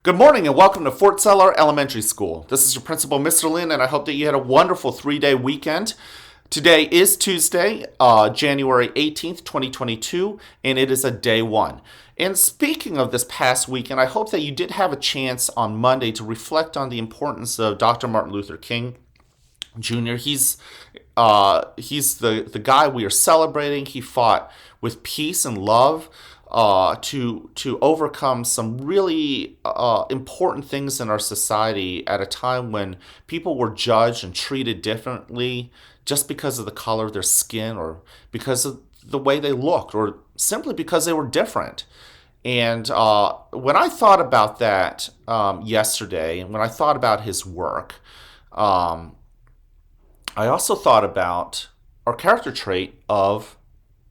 Good morning and welcome to Fort Seller Elementary School. This is your principal, Mr. Lin, and I hope that you had a wonderful 3-day weekend. Today is Tuesday, January 18th, 2022, and it is a day one. And speaking of this past weekend, I hope that you did have a chance on Monday to reflect on the importance of Dr. Martin Luther King Jr. He's the guy we are celebrating. He fought with peace and love to overcome some really important things in our society at a time when people were judged and treated differently just because of the color of their skin or because of the way they looked or simply because they were different. And when I thought about that yesterday, and when I thought about his work, I also thought about our character trait of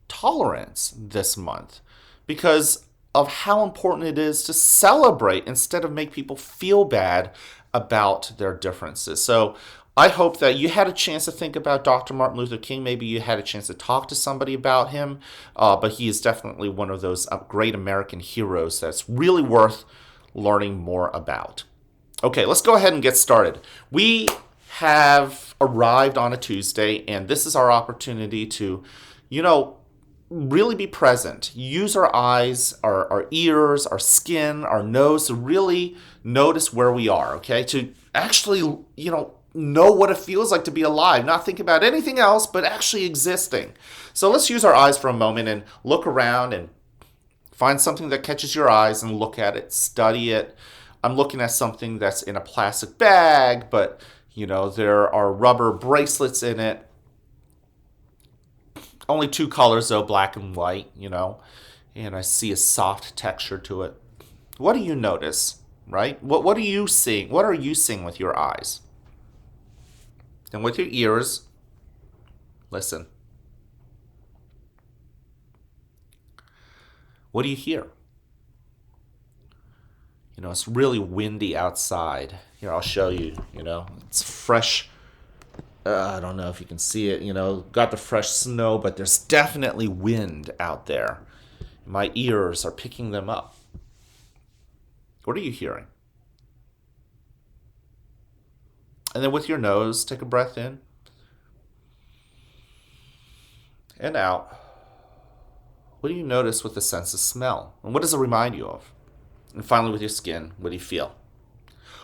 tolerance this month because of how important it is to celebrate instead of make people feel bad about their differences. So I hope that you had a chance to think about Dr. Martin Luther King. Maybe you had a chance to talk to somebody about him, but he is definitely one of those great American heroes that's really worth learning more about. Okay, let's go ahead and get started. We have arrived on a Tuesday, and this is our opportunity to, really be present. Use our eyes, our ears, our skin, our nose to really notice where we are, okay? To actually, know what it feels like to be alive, not think about anything else, but actually existing. So let's use our eyes for a moment and look around and find something that catches your eyes and look at it, study it. I'm looking at something that's in a plastic bag, but there are rubber bracelets in it. Only two colors though, black and white, and I see a soft texture to it. What do you notice, right? What are you seeing? What are you seeing with your eyes? And with your ears, listen. What do you hear? It's really windy outside. Here, I'll show you, it's fresh. I don't know if you can see it, got the fresh snow, but there's definitely wind out there. My ears are picking them up. What are you hearing? And then with your nose, take a breath in and out. What do you notice with the sense of smell? And what does it remind you of? And finally, with your skin, what do you feel?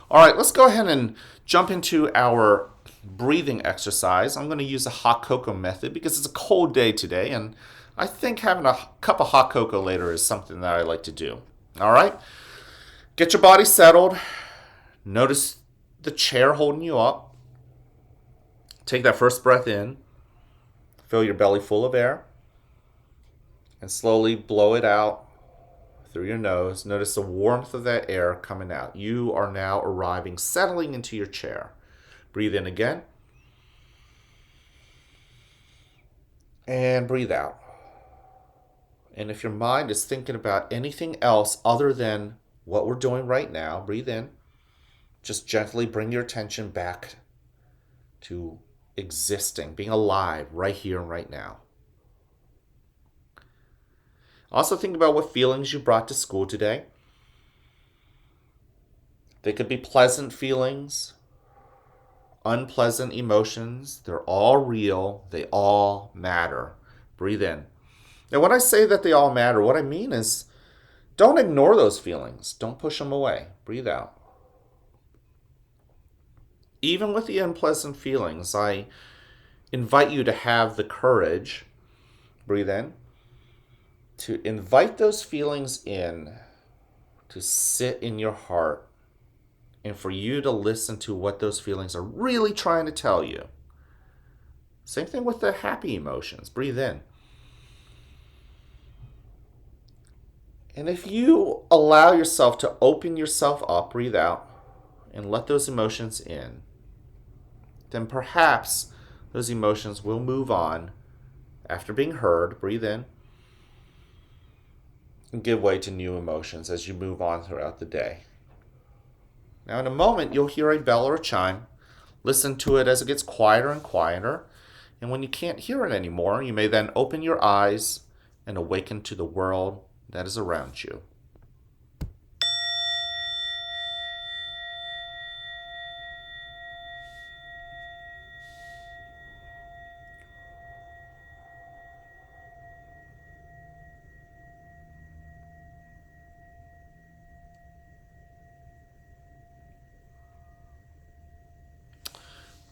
All right, let's go ahead and jump into our breathing exercise. I'm going to use a hot cocoa method because it's a cold day today, and I think having a cup of hot cocoa later is something that I like to do. All right, get your body settled. Notice the chair holding you up. Take that first breath in. Fill your belly full of air, and slowly blow it out through your nose. Notice the warmth of that air coming out. You are now arriving, settling into your chair. Breathe in again. And breathe out. And if your mind is thinking about anything else other than what we're doing right now, breathe in. Just gently bring your attention back to existing, being alive right here and right now. Also think about what feelings you brought to school today. They could be pleasant feelings, unpleasant emotions. They're all real. They all matter. Breathe in. And when I say that they all matter, what I mean is don't ignore those feelings. Don't push them away. Breathe out. Even with the unpleasant feelings, I invite you to have the courage, breathe in, to invite those feelings in, to sit in your heart, and for you to listen to what those feelings are really trying to tell you. Same thing with the happy emotions. Breathe in. And if you allow yourself to open yourself up, breathe out, and let those emotions in, then perhaps those emotions will move on after being heard. Breathe in. And give way to new emotions as you move on throughout the day. Now, in a moment, you'll hear a bell or a chime. Listen to it as it gets quieter and quieter. And when you can't hear it anymore, you may then open your eyes and awaken to the world that is around you.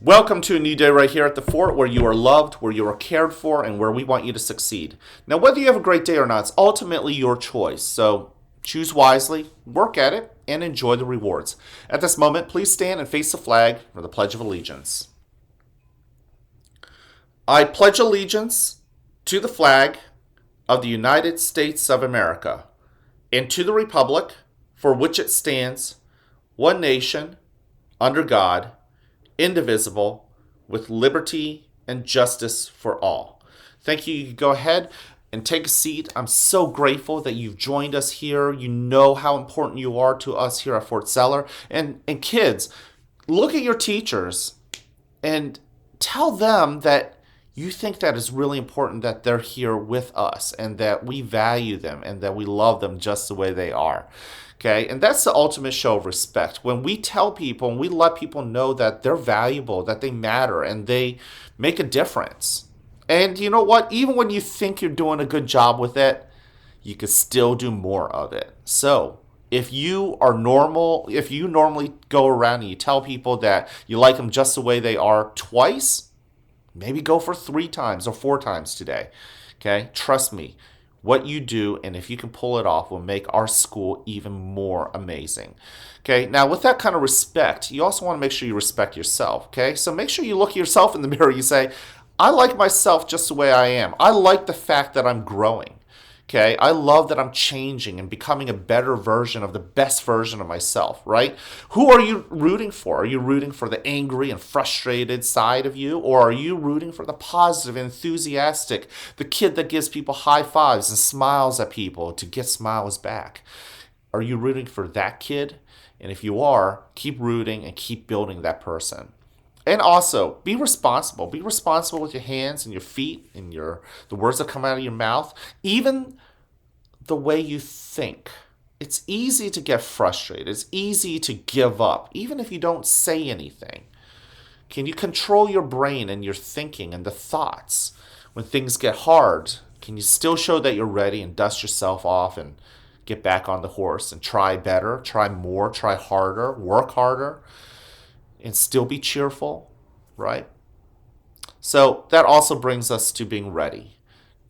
Welcome to a new day right here at the fort where you are loved, where you are cared for, and where we want you to succeed. Now, whether you have a great day or not, it's ultimately your choice. So choose wisely, work at it, and enjoy the rewards. At this moment, please stand and face the flag for the Pledge of Allegiance. I pledge allegiance to the flag of the United States of America and to the republic for which it stands, one nation, under God, indivisible, with liberty and justice for all. Thank you. You can go ahead and take a seat. I'm so grateful that you've joined us here. You know how important you are to us here at Fort Zeller. And kids, look at your teachers and tell them that you think that it's really important that they're here with us and that we value them and that we love them just the way they are. Okay, and that's the ultimate show of respect. When we tell people and we let people know that they're valuable, that they matter, and they make a difference. And you know what? Even when you think you're doing a good job with it, you can still do more of it. So if you normally go around and you tell people that you like them just the way they are twice, maybe go for 3 times or 4 times today. Okay, trust me. What you do, and if you can pull it off, will make our school even more amazing. Okay, now with that kind of respect, you also want to make sure you respect yourself. Okay, so make sure you look at yourself in the mirror. You say, I like myself just the way I am. I like the fact that I'm growing. Okay, I love that I'm changing and becoming a better version of the best version of myself, right? Who are you rooting for? Are you rooting for the angry and frustrated side of you? Or are you rooting for the positive, enthusiastic, the kid that gives people high fives and smiles at people to get smiles back? Are you rooting for that kid? And if you are, keep rooting and keep building that person. And also, be responsible. Be responsible with your hands and your feet and the words that come out of your mouth. Even the way you think. It's easy to get frustrated. It's easy to give up, even if you don't say anything. Can you control your brain and your thinking and the thoughts? When things get hard, can you still show that you're ready and dust yourself off and get back on the horse and try better, try more, try harder, work harder? And still be cheerful, right? So that also brings us to being ready.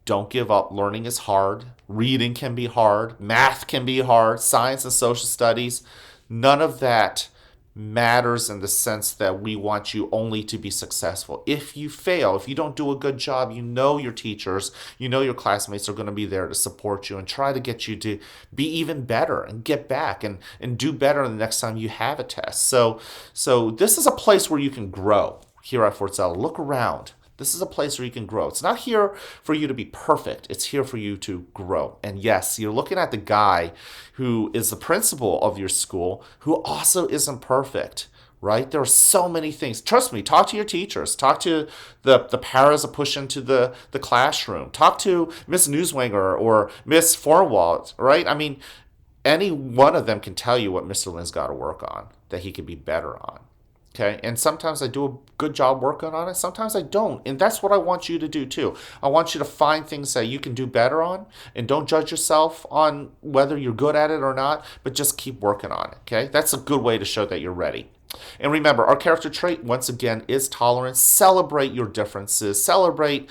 Don't give up. Learning is hard. Reading can be hard. Math can be hard. Science and social studies. None of that matters in the sense that we want you only to be successful. If you fail, if you don't do a good job, you know your teachers, you know your classmates are going to be there to support you and try to get you to be even better and get back and do better the next time you have a test. So this is a place where you can grow here at Fort Zeller. Look around. This is a place where you can grow. It's not here for you to be perfect. It's here for you to grow. And yes, you're looking at the guy who is the principal of your school who also isn't perfect, right? There are so many things. Trust me, talk to your teachers. Talk to the paras that push into the classroom. Talk to Miss Newswanger or Miss Forwald, right? I mean, any one of them can tell you what Mr. Lynn's got to work on, that he could be better on. Okay, and sometimes I do a good job working on it. Sometimes I don't. And that's what I want you to do too. I want you to find things that you can do better on and don't judge yourself on whether you're good at it or not, but just keep working on it. Okay, that's a good way to show that you're ready. And remember, our character trait, once again, is tolerance. Celebrate your differences. Celebrate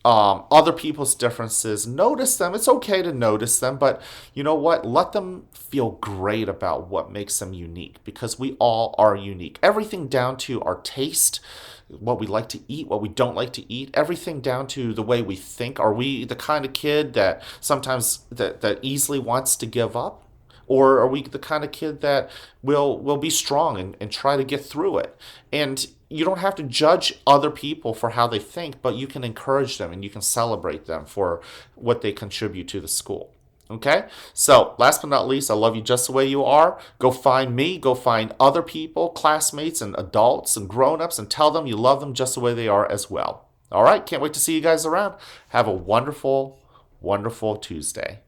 other people's differences. Notice them. It's okay to notice them, but you know what? Let them feel great about what makes them unique, because we all are unique. Everything down to our taste, what we like to eat, what we don't like to eat, everything down to the way we think. Are we the kind of kid that sometimes that easily wants to give up? Or are we the kind of kid that will be strong and try to get through it? And you don't have to judge other people for how they think, but you can encourage them and you can celebrate them for what they contribute to the school. Okay? So, last but not least, I love you just the way you are. Go find me. Go find other people, classmates and adults and grown-ups, and tell them you love them just the way they are as well. All right? Can't wait to see you guys around. Have a wonderful, wonderful Tuesday.